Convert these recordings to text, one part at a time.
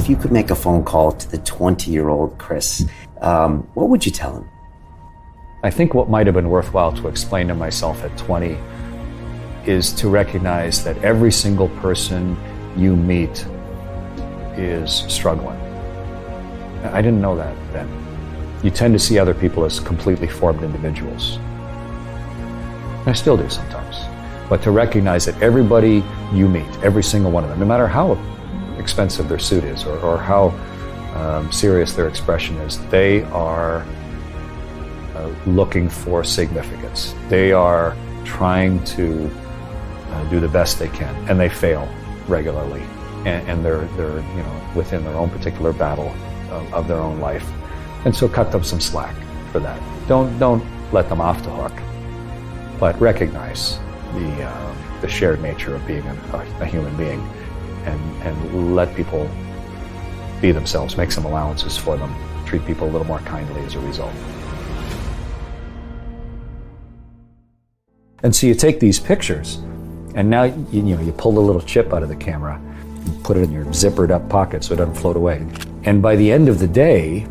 if you could make a phone call to the 20-year-old Chris, what would you tell him? I think what might have been worthwhile to explain to myself at 20 is to recognize that every single person you meet is struggling. I didn't know that then. You tend to see other people as completely formed individuals. I still do sometimes. But to recognize that everybody you meet, every single one of them, no matter how expensive their suit is or how serious their expression is, they are looking for significance. They are trying to do the best they can, and they fail regularly, and they're within their own particular battle of their own life. And so cut them some slack for that. Don't let them off the hook, but recognize the shared nature of being a human being, and let people be themselves, make some allowances for them, treat people a little more kindly as a result. And so you take these pictures, and now you pull the little chip out of the camera, you put it in your zippered up pocket so it doesn't float away. And by the end of the day,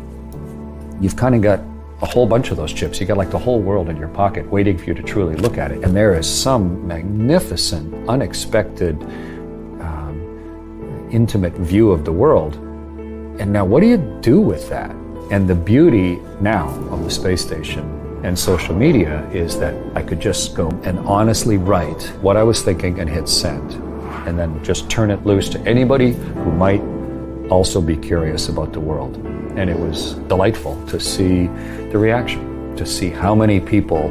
you've kind of got a whole bunch of those chips. You got like the whole world in your pocket waiting for you to truly look at it. And there is some magnificent, unexpected, intimate view of the world. And now what do you do with that? And the beauty now of the space station and social media is that I could just go and honestly write what I was thinking and hit send, and then just turn it loose to anybody who might also be curious about the world. And it was delightful to see the reaction, to see how many people,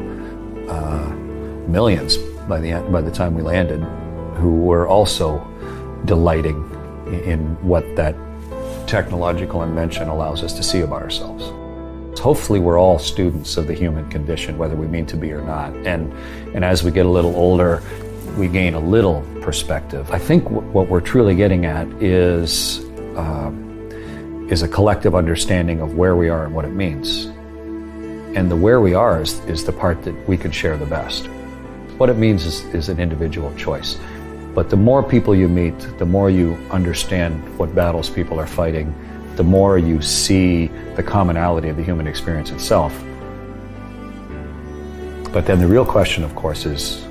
millions by the time we landed, who were also delighting in what that technological invention allows us to see about ourselves. Hopefully we're all students of the human condition, whether we mean to be or not. And as we get a little older, we gain a little perspective. I think what we're truly getting at is a collective understanding of where we are and what it means. And the where we are is the part that we can share the best. What it means is an individual choice. But the more people you meet, the more you understand what battles people are fighting, the more you see the commonality of the human experience itself. But then the real question, of course, is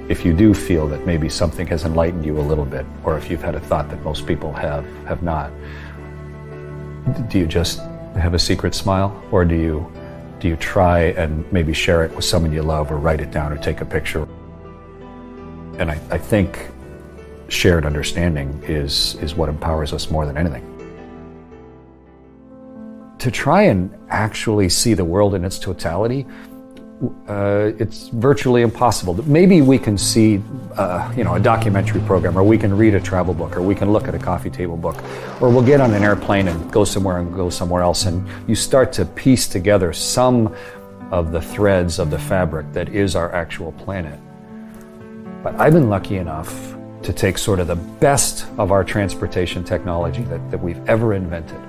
if you do feel that maybe something has enlightened you a little bit, or if you've had a thought that most people have not, do you just have a secret smile, or do you try and maybe share it with someone you love, or write it down, or take a picture? And I think shared understanding is what empowers us more than anything. To try and actually see the world in its totality, it's virtually impossible. Maybe we can see a documentary program, or we can read a travel book, or we can look at a coffee table book, or we'll get on an airplane and go somewhere else, and you start to piece together some of the threads of the fabric that is our actual planet. But I've been lucky enough to take sort of the best of our transportation technology that we've ever invented,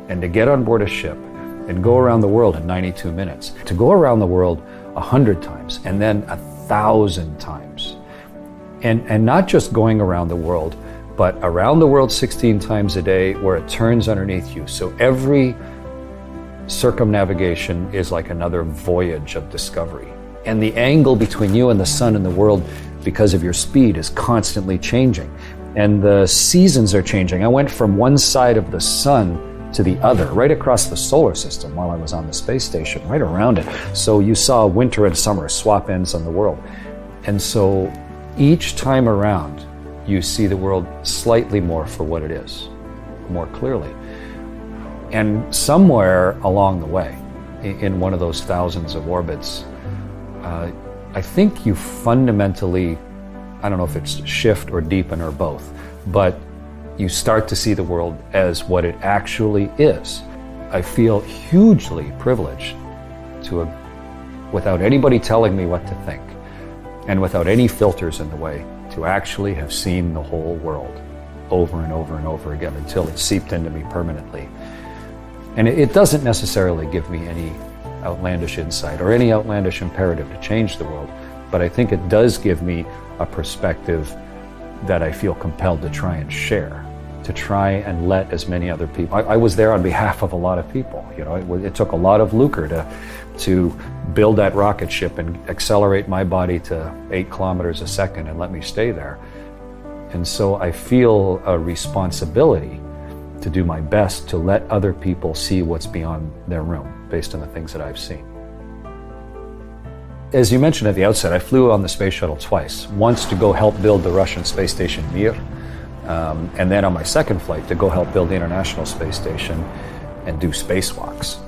and to get on board a ship and go around the world in 92 minutes, to go around the world 100 times, and then 1,000 times. And not just going around the world, but around the world 16 times a day where it turns underneath you. So every circumnavigation is like another voyage of discovery. And the angle between you and the sun and the world, because of your speed, is constantly changing. And the seasons are changing. I went from one side of the sun to the other, right across the solar system while I was on the space station, right around it. So you saw winter and summer swap ends on the world. And so each time around, you see the world slightly more for what it is, more clearly. And somewhere along the way, in one of those thousands of orbits, I think you fundamentally, I don't know if it's shift or deepen or both, but you start to see the world as what it actually is. I feel hugely privileged to, without anybody telling me what to think, and without any filters in the way, to actually have seen the whole world over and over and over again until it seeped into me permanently. And it doesn't necessarily give me any outlandish insight or any outlandish imperative to change the world, but I think it does give me a perspective that I feel compelled to try and share, to try and let as many other people. I was there on behalf of a lot of people. You know, it took a lot of lucre to build that rocket ship and accelerate my body to 8 kilometers a second and let me stay there. And so I feel a responsibility to do my best to let other people see what's beyond their room based on the things that I've seen. As you mentioned at the outset, I flew on the space shuttle twice. Once to go help build the Russian space station Mir, and then on my second flight to go help build the International Space Station and do spacewalks.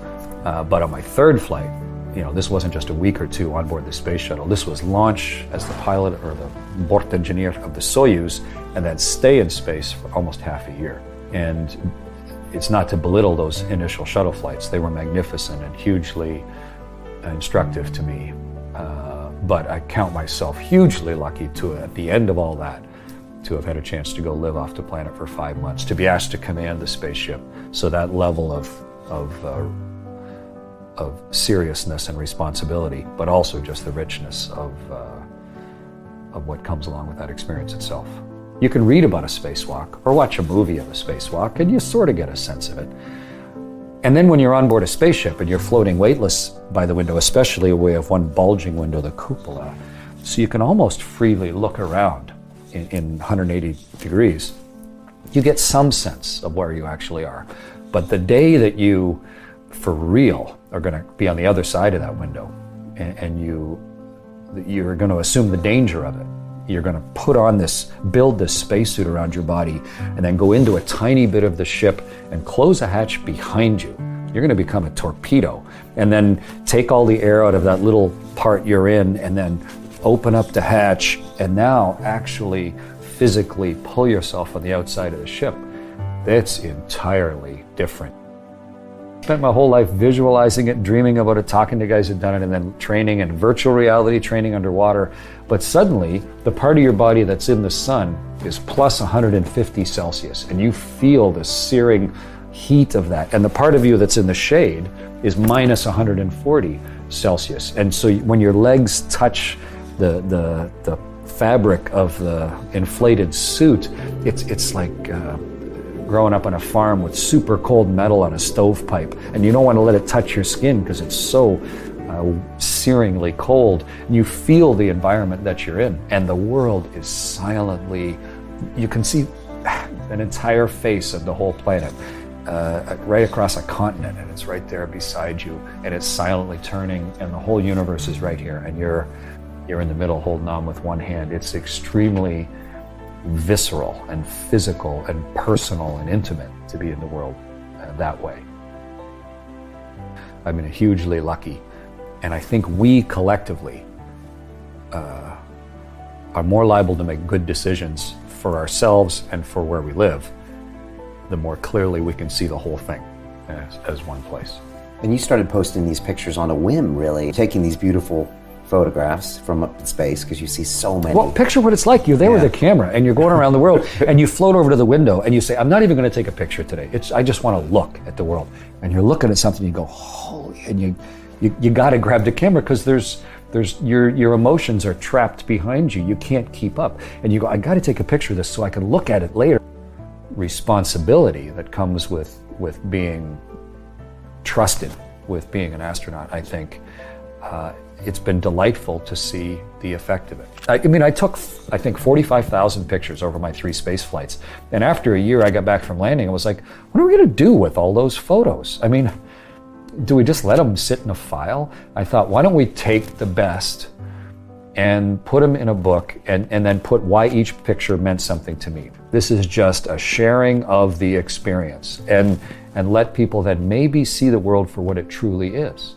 But on my third flight, you know, this wasn't just a week or two on board the space shuttle. This was launch as the pilot or the bort engineer of the Soyuz, and then stay in space for almost half a year. And it's not to belittle those initial shuttle flights. They were magnificent and hugely instructive to me. But I count myself hugely lucky to, at the end of all that, to have had a chance to go live off the planet for 5 months, to be asked to command the spaceship. So that level of seriousness and responsibility, but also just the richness of what comes along with that experience itself. You can read about a spacewalk or watch a movie of a spacewalk and you sort of get a sense of it. And then when you're on board a spaceship and you're floating weightless by the window, especially we have one bulging window, the cupola, so you can almost freely look around in 180 degrees, you get some sense of where you actually are. But the day that you, for real, are going to be on the other side of that window and you're going to assume the danger of it, you're going to build this spacesuit around your body and then go into a tiny bit of the ship and close a hatch behind you. You're going to become a torpedo and then take all the air out of that little part you're in and then open up the hatch and now actually physically pull yourself on the outside of the ship. That's entirely different. Spent my whole life visualizing it, dreaming about it, talking to guys who've done it, and then training in virtual reality, training underwater. But suddenly, the part of your body that's in the sun is plus 150 Celsius, and you feel the searing heat of that. And the part of you that's in the shade is minus 140 Celsius. And so when your legs touch the fabric of the inflated suit, it's like growing up on a farm with super cold metal on a stovepipe, and you don't want to let it touch your skin because it's so searingly cold. And you feel the environment that you're in, and the world is silently, you can see an entire face of the whole planet right across a continent, and it's right there beside you, and it's silently turning, and the whole universe is right here, and you're in the middle holding on with one hand. It's extremely visceral and physical and personal and intimate to be in the world that way. I've been hugely lucky, and I think we collectively are more liable to make good decisions for ourselves and for where we live, the more clearly we can see the whole thing as one place. And you started posting these pictures on a whim, really, taking these beautiful photographs from up in space because you see so many. Well, picture what it's like. You're there with a camera and you're going around the world and you float over to the window and you say, I'm not even going to take a picture today. I just want to look at the world. And you're looking at something, you go, holy, and you got to grab the camera because there's your emotions are trapped behind you. You can't keep up. And you go, I got to take a picture of this so I can look at it later. Responsibility that comes with being trusted with being an astronaut, I think. It's been delightful to see the effect of it. I mean, I took, I think, 45,000 pictures over my 3 space flights. And after a year I got back from landing, I was like, what are we going to do with all those photos? I mean, do we just let them sit in a file? I thought, why don't we take the best and put them in a book and then put why each picture meant something to me. This is just a sharing of the experience and let people then maybe see the world for what it truly is.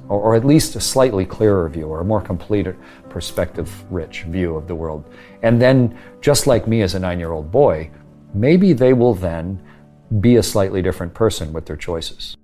Or at least a slightly clearer view or a more complete perspective-rich view of the world. And then, just like me as a 9-year-old boy, maybe they will then be a slightly different person with their choices.